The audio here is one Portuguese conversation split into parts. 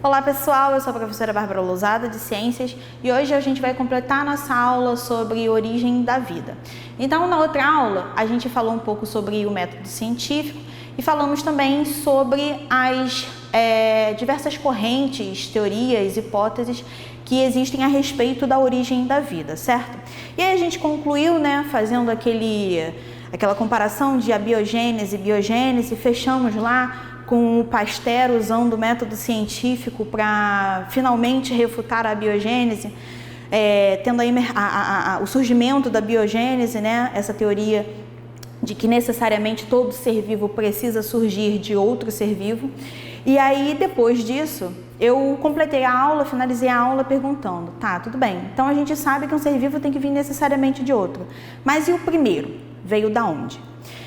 Olá pessoal, eu sou a professora Bárbara Lousada de Ciências e hoje a gente vai completar a nossa aula sobre origem da vida. Então, na outra aula, a gente falou um pouco sobre o método científico e falamos também sobre as diversas correntes, teorias, hipóteses que existem a respeito da origem da vida, certo? E aí a gente concluiu, fazendo aquela comparação de abiogênese e biogênese, fechamos lá com o Pasteur usando o método científico para finalmente refutar a biogênese, tendo aí o surgimento da biogênese, essa teoria de que necessariamente todo ser vivo precisa surgir de outro ser vivo. E aí, depois disso, eu completei a aula, finalizei a aula perguntando, tá, tudo bem, então a gente sabe que um ser vivo tem que vir necessariamente de outro, mas e o primeiro? Veio da onde?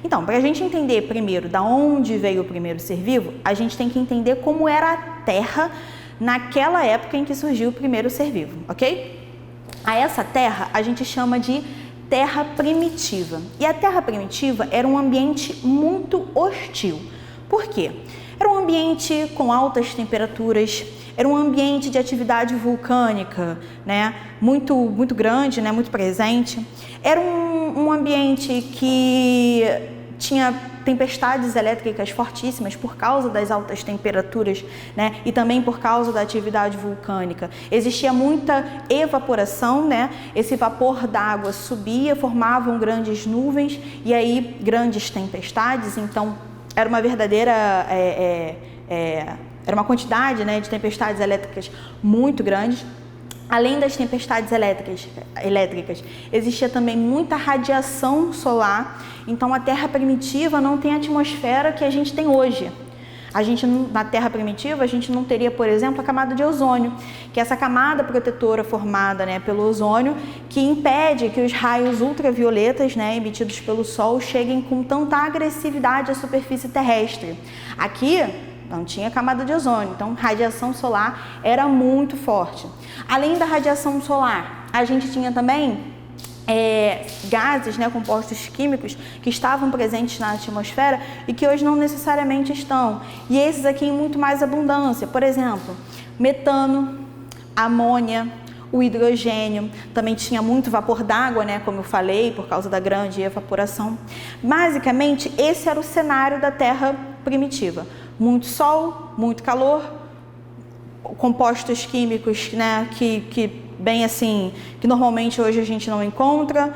Então, para a gente entender primeiro da onde veio o primeiro ser vivo, a gente tem que entender como era a Terra naquela época em que surgiu o primeiro ser vivo, ok? A essa Terra a gente chama de Terra primitiva. E a Terra primitiva era um ambiente muito hostil. Por quê? Era um ambiente com altas temperaturas, era um ambiente de atividade vulcânica, muito grande, muito presente. Era um ambiente que tinha tempestades elétricas fortíssimas por causa das altas temperaturas, e também por causa da atividade vulcânica. Existia muita evaporação, Esse vapor d'água subia, formavam grandes nuvens e aí grandes tempestades. Então, era uma verdadeira era uma quantidade de tempestades elétricas muito grandes. Além das tempestades elétricas, existia também muita radiação solar. Então, a Terra primitiva não tem a atmosfera que a gente tem hoje. Na Terra primitiva, a gente não teria, por exemplo, a camada de ozônio, que é essa camada protetora formada pelo ozônio, que impede que os raios ultravioletas, emitidos pelo Sol, cheguem com tanta agressividade à superfície terrestre. Aqui não tinha camada de ozônio, então radiação solar era muito forte. Além da radiação solar, a gente tinha também gases, compostos químicos que estavam presentes na atmosfera e que hoje não necessariamente estão. E esses aqui em muito mais abundância. Por exemplo, metano, amônia, o hidrogênio, também tinha muito vapor d'água, como eu falei, por causa da grande evaporação. Basicamente, esse era o cenário da Terra primitiva. Muito sol, muito calor, compostos químicos, que bem assim, que normalmente hoje a gente não encontra,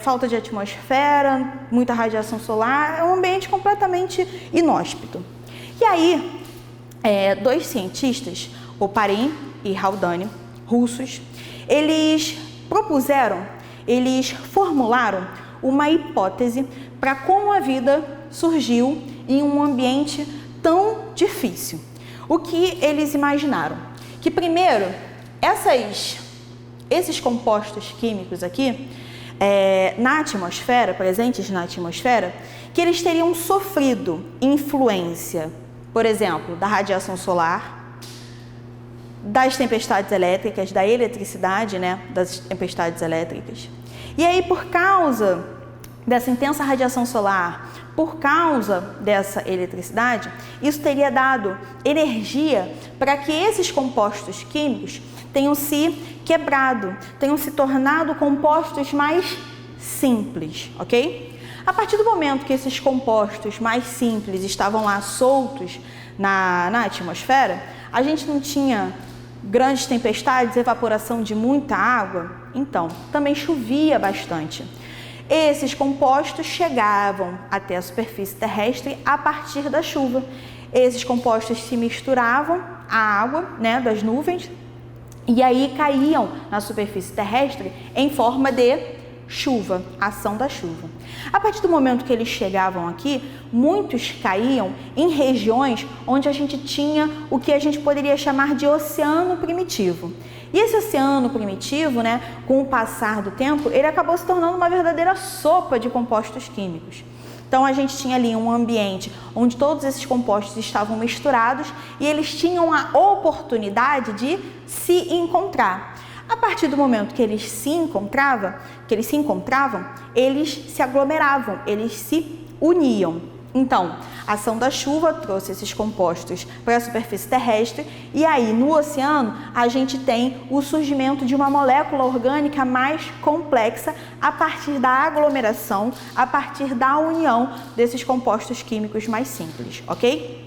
falta de atmosfera, muita radiação solar, é um ambiente completamente inóspito. E aí, dois cientistas, Oparin e Haldane, russos, eles formularam uma hipótese para como a vida surgiu em um ambiente tão difícil. O que eles imaginaram? Que primeiro, esses compostos químicos aqui, na atmosfera, presentes na atmosfera, que eles teriam sofrido influência, por exemplo, da radiação solar, das tempestades elétricas, da eletricidade, das tempestades elétricas. E aí, por causa dessa intensa radiação solar, por causa dessa eletricidade, isso teria dado energia para que esses compostos químicos tenham se quebrado, tenham se tornado compostos mais simples, ok? A partir do momento que esses compostos mais simples estavam lá soltos na atmosfera, a gente não tinha grandes tempestades, evaporação de muita água, então também chovia bastante. Esses compostos chegavam até a superfície terrestre a partir da chuva. Esses compostos se misturavam à água, das nuvens, e aí caíam na superfície terrestre em forma de chuva, ação da chuva. A partir do momento que eles chegavam aqui, muitos caíam em regiões onde a gente tinha o que a gente poderia chamar de oceano primitivo. E esse oceano primitivo, com o passar do tempo, ele acabou se tornando uma verdadeira sopa de compostos químicos. Então, a gente tinha ali um ambiente onde todos esses compostos estavam misturados e eles tinham a oportunidade de se encontrar. A partir do momento que eles se encontravam, eles se aglomeravam, eles se uniam. Então, a ação da chuva trouxe esses compostos para a superfície terrestre e aí no oceano a gente tem o surgimento de uma molécula orgânica mais complexa a partir da aglomeração, a partir da união desses compostos químicos mais simples, ok?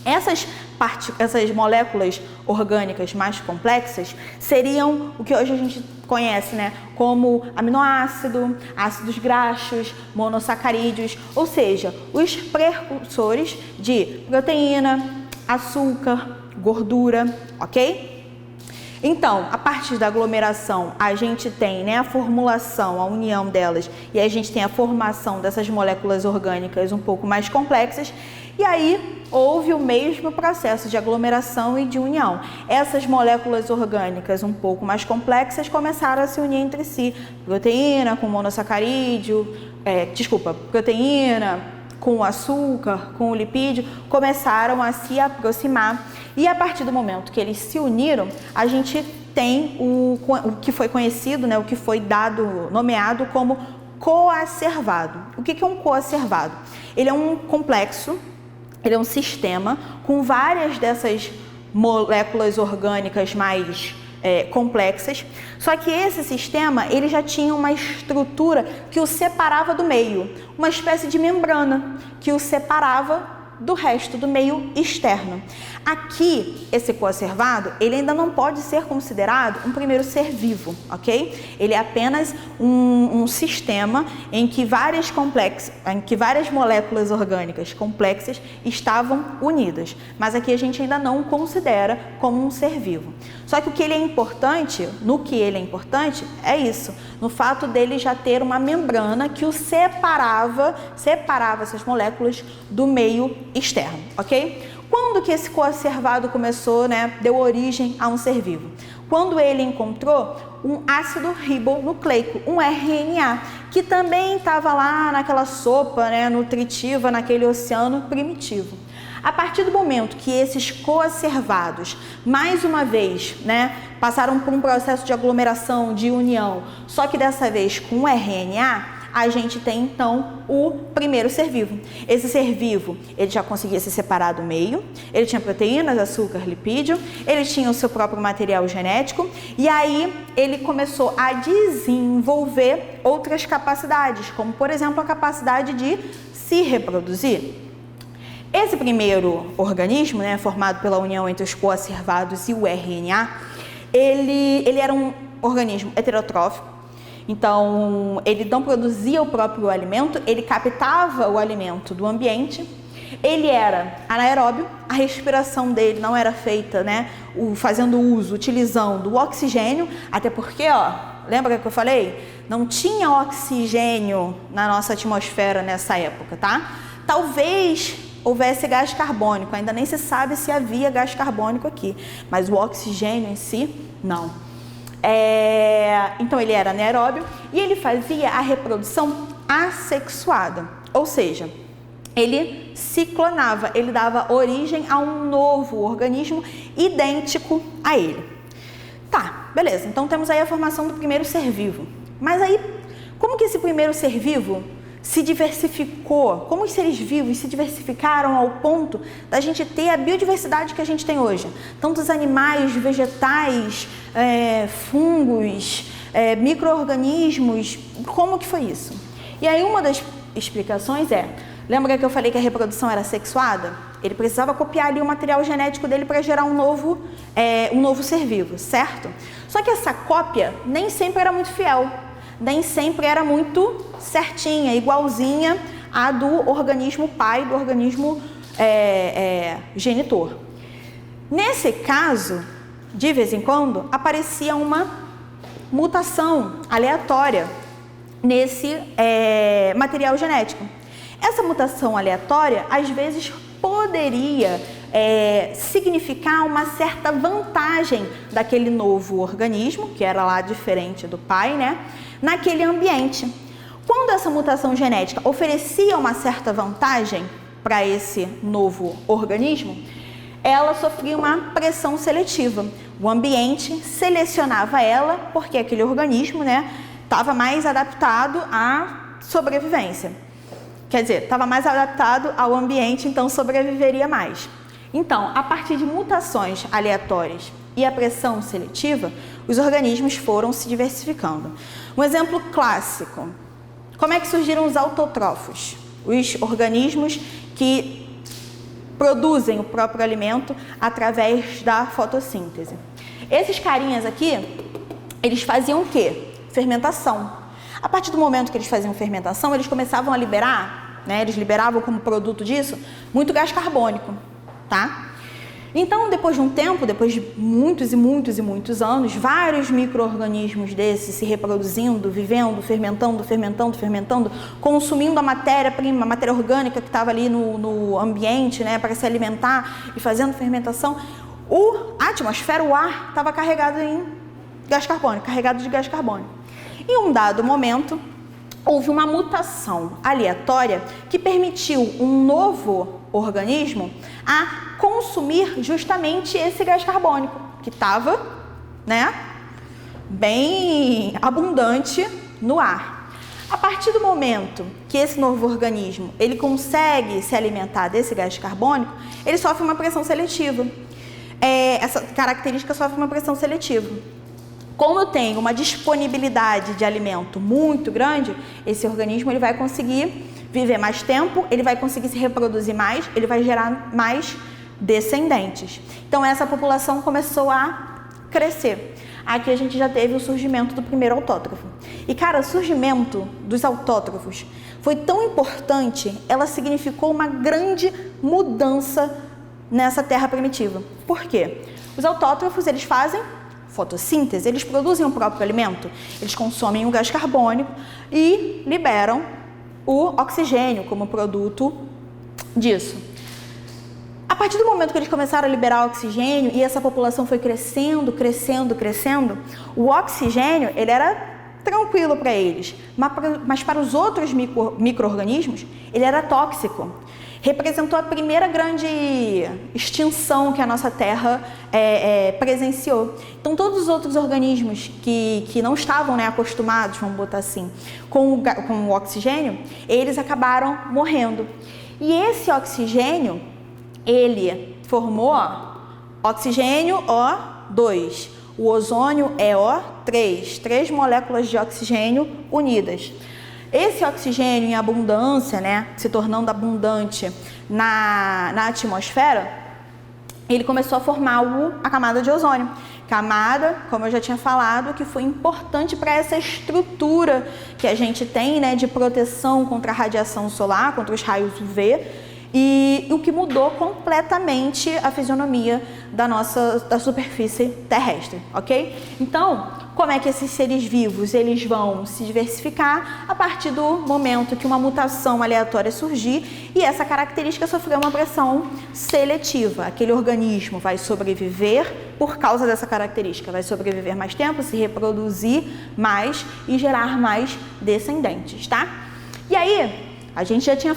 Essas moléculas orgânicas mais complexas seriam o que hoje a gente conhece, né, como aminoácido, ácidos graxos, monossacarídeos, ou seja, os precursores de proteína, açúcar, gordura, ok? Então, a partir da aglomeração, a gente tem, né, a formulação, a união delas, e a gente tem a formação dessas moléculas orgânicas um pouco mais complexas, e aí houve o mesmo processo de aglomeração e de união. Essas moléculas orgânicas um pouco mais complexas começaram a se unir entre si, proteína com monossacarídeo, proteína com açúcar, com o lipídio, começaram a se aproximar. E a partir do momento que eles se uniram, a gente tem o que foi conhecido, né, o que foi nomeado como coacervado. O que é um coacervado? Ele é um complexo, ele é um sistema com várias dessas moléculas orgânicas mais complexas, só que esse sistema ele já tinha uma estrutura que o separava do meio, uma espécie de membrana que o separava do resto, do meio externo. Aqui, esse coacervado, ele ainda não pode ser considerado um primeiro ser vivo, ok? Ele é apenas um sistema em que várias moléculas orgânicas complexas estavam unidas, mas aqui a gente ainda não considera como um ser vivo. Só que no que ele é importante é isso, no fato dele já ter uma membrana que o separava essas moléculas do meio externo, ok? Quando que esse coacervado começou, né, deu origem a um ser vivo? Quando ele encontrou um ácido ribonucleico, um RNA, que também estava lá naquela sopa, né, nutritiva, naquele oceano primitivo. A partir do momento que esses coacervados, mais uma vez, né, passaram por um processo de aglomeração, de união, só que dessa vez com o RNA, a gente tem então o primeiro ser vivo. Esse ser vivo, ele já conseguia se separar do meio, ele tinha proteínas, açúcar, lipídio, ele tinha o seu próprio material genético e aí ele começou a desenvolver outras capacidades, como por exemplo a capacidade de se reproduzir. Esse primeiro organismo, né, formado pela união entre os coacervados e o RNA, ele era um organismo heterotrófico. Então, ele não produzia o próprio alimento, ele captava o alimento do ambiente, ele era anaeróbio, a respiração dele não era feita, né, utilizando o oxigênio, até porque, lembra que eu falei? Não tinha oxigênio na nossa atmosfera nessa época, tá? Talvez houvesse gás carbônico, ainda nem se sabe se havia gás carbônico aqui, mas o oxigênio em si, não. Então ele era anaeróbio e ele fazia a reprodução assexuada, ou seja, ele se clonava, ele dava origem a um novo organismo idêntico a ele. Tá, beleza, então temos aí a formação do primeiro ser vivo, mas aí como que esse primeiro ser vivo se diversificou, como os seres vivos se diversificaram ao ponto da gente ter a biodiversidade que a gente tem hoje. Tantos animais, vegetais, fungos, micro-organismos, como que foi isso? E aí uma das explicações lembra que eu falei que a reprodução era sexuada? Ele precisava copiar ali o material genético dele para gerar um novo ser vivo, certo? Só que essa cópia nem sempre era muito fiel. Nem sempre era muito certinha, igualzinha à do organismo pai, do organismo genitor. Nesse caso, de vez em quando, aparecia uma mutação aleatória nesse material genético. Essa mutação aleatória, às vezes, poderia significar uma certa vantagem daquele novo organismo, que era lá diferente do pai, né? Naquele ambiente. Quando essa mutação genética oferecia uma certa vantagem para esse novo organismo, ela sofria uma pressão seletiva. O ambiente selecionava ela porque aquele organismo, né, estava mais adaptado à sobrevivência. Quer dizer, estava mais adaptado ao ambiente, então sobreviveria mais. Então, a partir de mutações aleatórias e a pressão seletiva, os organismos foram se diversificando. Um exemplo clássico: como é que surgiram os autótrofos? Os organismos que produzem o próprio alimento através da fotossíntese. Esses carinhas aqui, eles faziam o quê? Fermentação. A partir do momento que eles faziam fermentação, eles começavam a liberar, né, eles liberavam como produto disso, muito gás carbônico, tá? Então, depois de um tempo, depois de muitos e muitos e muitos anos, vários micro-organismos desses se reproduzindo, vivendo, fermentando, consumindo a matéria-prima, a matéria orgânica que estava ali no ambiente, né, para se alimentar e fazendo fermentação, a atmosfera, o ar, estava carregado em gás carbônico, carregado de gás carbônico. Em um dado momento, houve uma mutação aleatória que permitiu um novo organismo a consumir justamente esse gás carbônico, que estava, né, bem abundante no ar. A partir do momento que esse novo organismo ele consegue se alimentar desse gás carbônico, ele sofre uma pressão seletiva. Essa característica sofre uma pressão seletiva. Como eu tenho uma disponibilidade de alimento muito grande, esse organismo ele vai conseguir viver mais tempo, ele vai conseguir se reproduzir mais, ele vai gerar mais descendentes. Então essa população começou a crescer. Aqui a gente já teve o surgimento do primeiro autótrofo. E cara, o surgimento dos autótrofos foi tão importante, ela significou uma grande mudança nessa terra primitiva. Por quê? Os autótrofos, eles fazem fotossíntese, eles produzem o próprio alimento, eles consomem o gás carbônico e liberam o oxigênio como produto disso. A partir do momento que eles começaram a liberar oxigênio e essa população foi crescendo, o oxigênio ele era tranquilo para eles, mas para os outros micro-organismos ele era tóxico. Representou a primeira grande extinção que a nossa Terra presenciou. Então, todos os outros organismos que não estavam, né, acostumados, vamos botar assim, com o oxigênio, eles acabaram morrendo. E esse oxigênio, ele formou oxigênio O2, o ozônio é O3, 3 moléculas de oxigênio unidas. Esse oxigênio em abundância, né, se tornando abundante na atmosfera, ele começou a formar a camada de ozônio. Camada, como eu já tinha falado, que foi importante para essa estrutura que a gente tem, né, de proteção contra a radiação solar, contra os raios UV, e o que mudou completamente a fisionomia da superfície terrestre, ok? Então, como é que esses seres vivos eles vão se diversificar a partir do momento que uma mutação aleatória surgir e essa característica sofreu uma pressão seletiva. Aquele organismo vai sobreviver por causa dessa característica, vai sobreviver mais tempo, se reproduzir mais e gerar mais descendentes, tá? E aí, a gente já tinha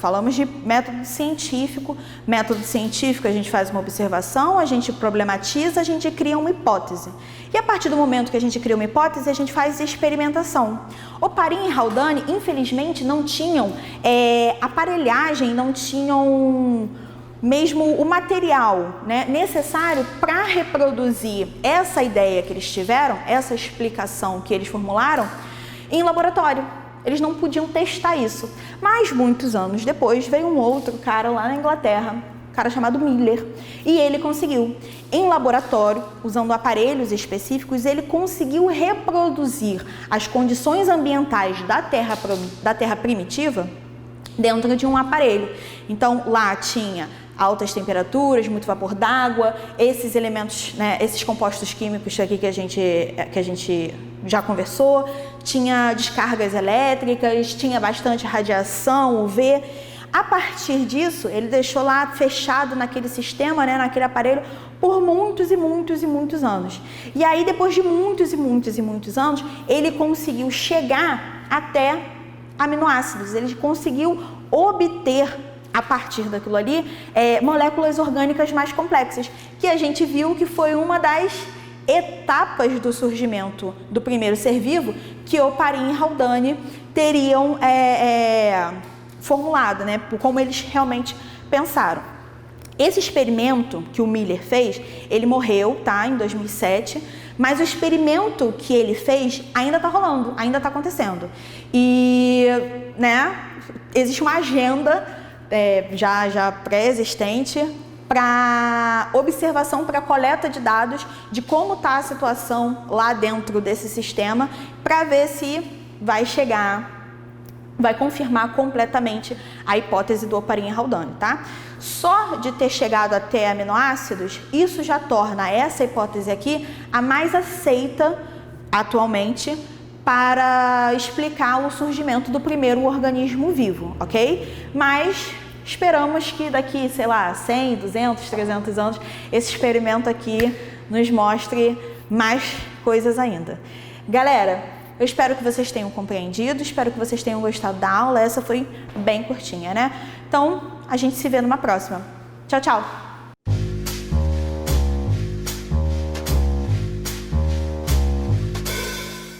falamos de método científico. Método científico, a gente faz uma observação, a gente problematiza, a gente cria uma hipótese. E a partir do momento que a gente cria uma hipótese, a gente faz experimentação. Oparin e Haldane, infelizmente, não tinham aparelhagem, não tinham mesmo o material, né, necessário para reproduzir essa ideia que eles tiveram, essa explicação que eles formularam em laboratório. Eles não podiam testar isso. Mas muitos anos depois veio um outro cara lá na Inglaterra, um cara chamado Miller, e ele conseguiu, em laboratório, usando aparelhos específicos, ele conseguiu reproduzir as condições ambientais da terra primitiva dentro de um aparelho. Então lá tinha altas temperaturas, muito vapor d'água, esses elementos, né, esses compostos químicos aqui que a gente já conversou, tinha descargas elétricas, tinha bastante radiação UV. A partir disso, ele deixou lá fechado naquele sistema, né, naquele aparelho, por muitos e muitos e muitos anos. E aí, depois de muitos e muitos e muitos anos, ele conseguiu chegar até aminoácidos, ele conseguiu obter, a partir daquilo ali, moléculas orgânicas mais complexas, que a gente viu que foi uma das etapas do surgimento do primeiro ser vivo que Oparin e Haldane teriam formulado, né? Por como eles realmente pensaram. Esse experimento que o Miller fez, ele morreu, tá? Em 2007, mas o experimento que ele fez ainda está rolando, ainda está acontecendo. E, né, existe uma agenda já pré-existente para observação, para coleta de dados de como está a situação lá dentro desse sistema, para ver se vai confirmar completamente a hipótese do Oparin Haldane, tá? Só de ter chegado até aminoácidos, isso já torna essa hipótese aqui a mais aceita atualmente para explicar o surgimento do primeiro organismo vivo, ok? Mas esperamos que daqui, sei lá, 100, 200, 300 anos, esse experimento aqui nos mostre mais coisas ainda. Galera, eu espero que vocês tenham compreendido, espero que vocês tenham gostado da aula. Essa foi bem curtinha, né? Então, a gente se vê numa próxima. Tchau, tchau!